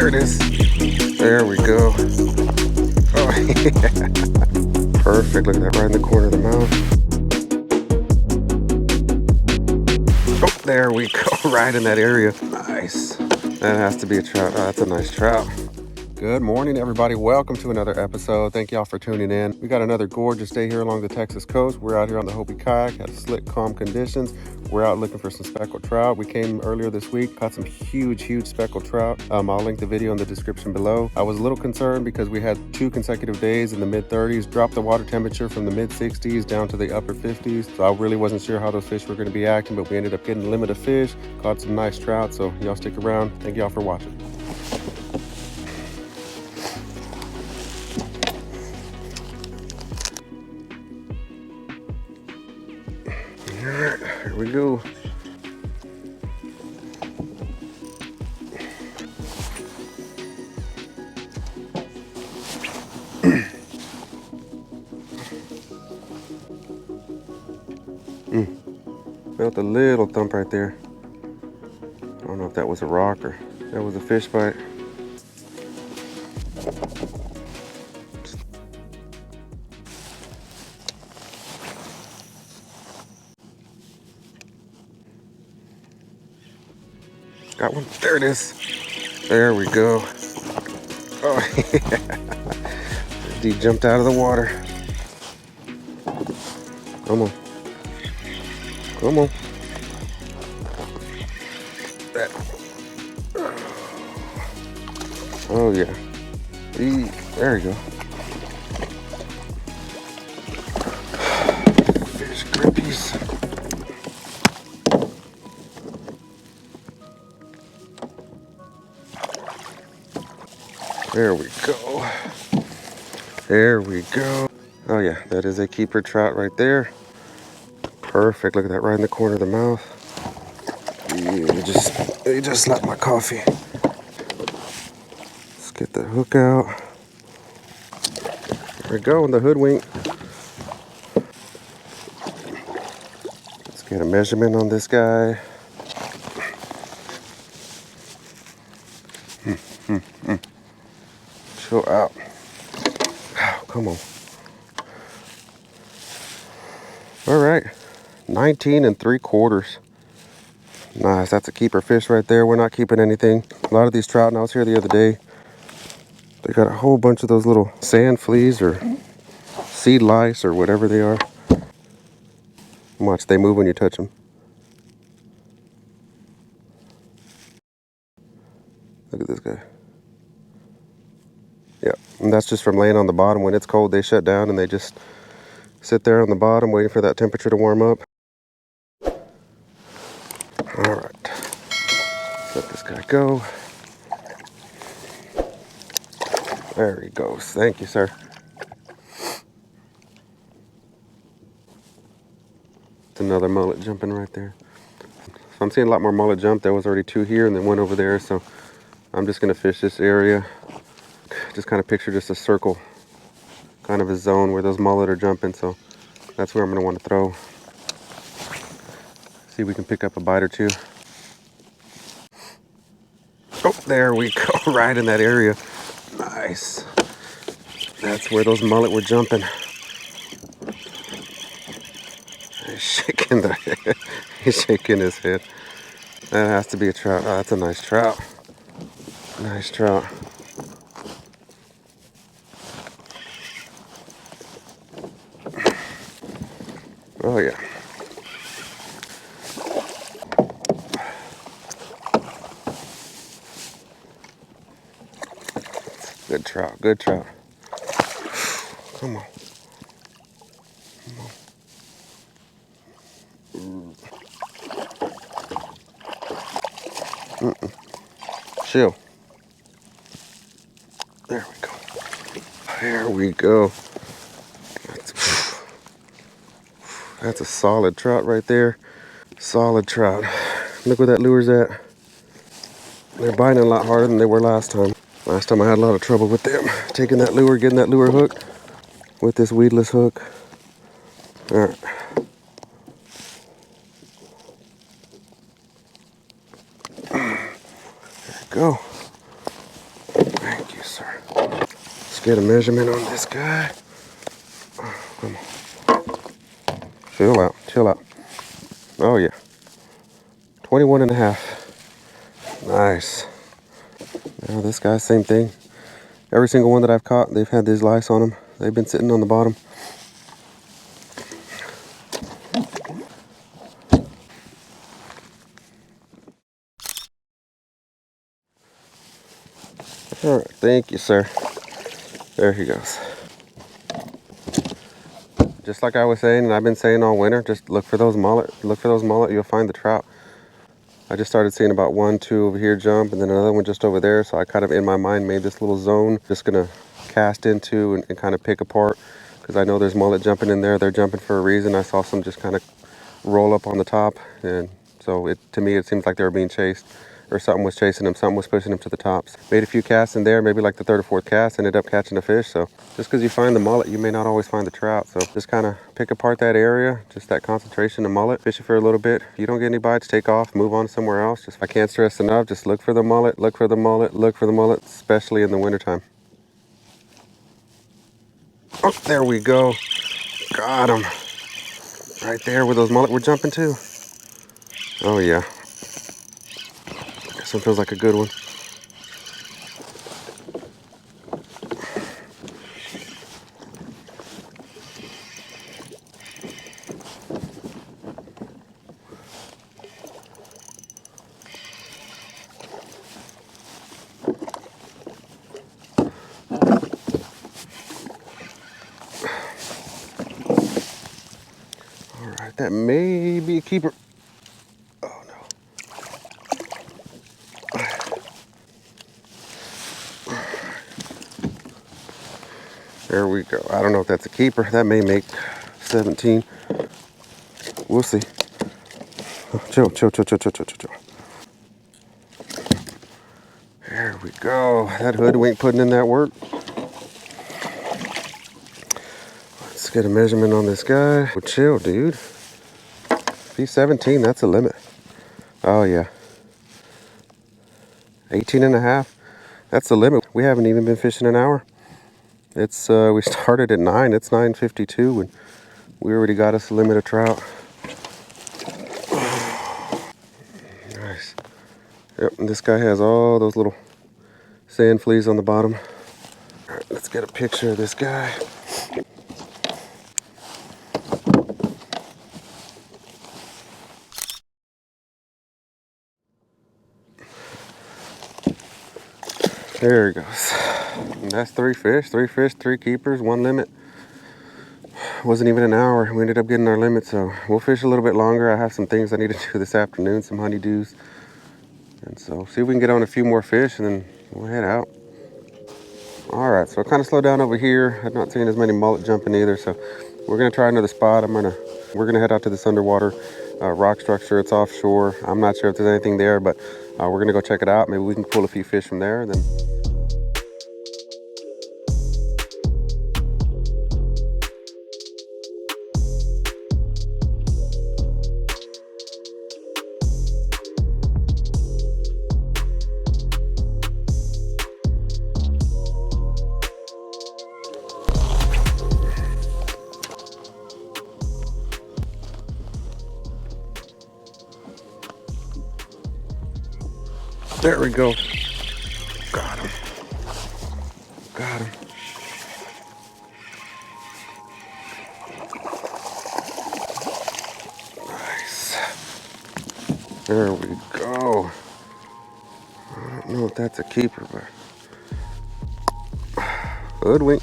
there it is. There we go. Oh, yeah. Perfect. Look at that, right in the corner of the mouth. Oh, there we go. Right in that area. Nice. That has to be a trout. Oh, that's a nice trout. Good morning, everybody. Welcome to another episode. Thank y'all for tuning in. We got another gorgeous day here along the Texas coast. We're out here on the Hopi kayak, had slick, calm conditions. We're out looking for some speckled trout. We came earlier this week, caught some huge speckled trout. I'll link the video in the description below. I was a little concerned because we had 2 consecutive days in the mid-30s, dropped the water temperature from the mid-60s down to the upper 50s. So I really wasn't sure how those fish were going to be acting, but we ended up getting a limit of fish, caught some nice trout. So y'all stick around. Thank y'all for watching. All right, here we go. Felt a little thump right there. I don't know if that was a rock or that was a fish bite. Got one. There it is. There we go. Oh, yeah. He jumped out of the water. Come on. Come on. That. Oh, yeah. There you go. Fish grippies. There we go. There we go. Oh yeah, that is a keeper trout right there. Perfect. Look at that, right in the corner of the mouth. You just slapped my coffee. Let's get the hook out. There we go, the Hoodwink. Let's get a measurement on this guy. Chill out. Oh, come on. All right, 19 3/4. Nice, that's a keeper fish right there. We're not keeping anything. A lot of these trout, and I was here the other day, they got a whole bunch of those little sand fleas or seed lice or whatever they are. Watch, they move when you touch them. Look at this guy. Yeah, and that's just from laying on the bottom. When it's cold, they shut down and they just sit there on the bottom waiting for that temperature to warm up. All right, let this guy go. There he goes. Thank you, sir. It's another mullet jumping right there. So I'm seeing a lot more mullet jump. There was already 2 here and then 1 over there. So I'm just gonna fish this area. Just kind of picture just a circle, kind of a zone where those mullet are jumping. So that's where I'm gonna want to throw. See if we can pick up a bite or 2. Oh, there we go, right in that area. Nice. That's where those mullet were jumping. He's shaking he's shaking his head. That has to be a trout. Oh, that's a nice trout. Nice trout. Oh yeah. Good trout, good trout. Come on. Come on. Chill. There we go. There we go. That's a solid trout right there. Solid trout. Look where that lure's at. They're biting a lot harder than they were last time. Last time I had a lot of trouble with them. Taking that lure, getting that lure hooked with this weedless hook. All right. There you go. get a measurement on this guy. Oh, come on. Chill out, chill out. Oh yeah. 21 and a half. Nice. Now this guy, same thing. Every single one that I've caught, they've had these lice on them. They've been sitting on the bottom. All right, thank you, sir. There he goes. Just like I was saying, and I've been saying all winter, just look for those mullet. Look for those mullet, you'll find the trout. I just started seeing about 1, 2 over here jump, and then another one just over there. So I kind of, in my mind, made this little zone. Just gonna cast into and kind of pick apart, because I know there's mullet jumping in there. They're jumping for a reason. I saw some just kind of roll up on the top, and so to me, it seems like they were being chased, or something was chasing them, something was pushing them to the tops. Made a few casts in there, maybe like the 3rd or 4th cast, ended up catching a fish. So just because you find the mullet, you may not always find the trout. So just kind of pick apart that area, just that concentration of mullet, fish it for a little bit. If you don't get any bites, take off, move on somewhere else. Just, I can't stress enough, just look for the mullet, look for the mullet, look for the mullet, especially in the wintertime. Oh, there we go. Got him. Right there where those mullet were jumping to. Oh yeah. This one feels like a good one. All right, that may be a keeper. Oh no. There we go. I don't know if that's a keeper. That may make 17. We'll see. Oh, chill, chill, chill, chill, chill, chill, chill. There we go. That Hoodwink putting in that work. Let's get a measurement on this guy. Well, chill, dude. If he's 17, that's a limit. Oh yeah. 18 and a half. That's the limit. We haven't even been fishing an hour. It's we started at 9. It's 9:52, and we already got us a limit of trout. Nice. Yep, and this guy has all those little sand fleas on the bottom. All right, let's get a picture of this guy. There he goes. And that's 3 fish, 3 keepers, 1 limit. Wasn't even an hour. We ended up getting our limit, so we'll fish a little bit longer. I have some things I need to do this afternoon, some honeydews. And so see if we can get on a few more fish, and then we'll head out. All right, so I kind of slowed down over here. I'm not seeing as many mullet jumping either, so we're gonna try another spot. We're gonna head out to this underwater rock structure. It's offshore. I'm not sure if there's anything there, but we're gonna go check it out. Maybe we can pull a few fish from there, and then. There we go. Got him. Got him. Nice. There we go. I don't know if that's a keeper, but Hoodwink.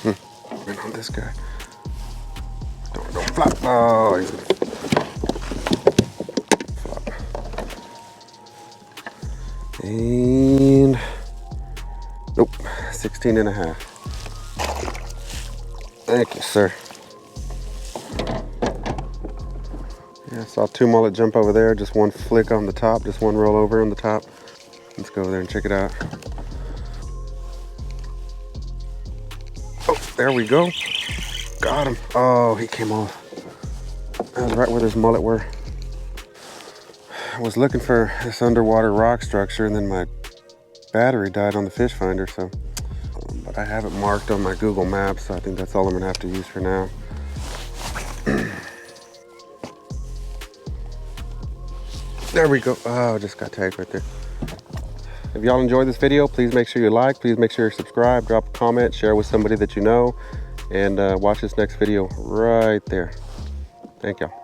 And on this guy. Don't flop. Oh, he's gonna flop. And nope, 16 and a half. Thank you, sir. Yeah, I saw 2 mullet jump over there, just 1 flick on the top, just 1 roll over on the top. Let's go over there and check it out. Oh, there we go. Got him. Oh, he came off. That was right where this mullet were. I was looking for this underwater rock structure, and then my battery died on the fish finder, so I'm about but I have it marked on my Google Maps, so I think that's all I'm gonna have to use for now. There we go. Oh, just got tagged right there. If y'all enjoyed this video, please make sure you like, please make sure you subscribe, drop a comment, share with somebody that you know, and watch this next video right there. Thank y'all.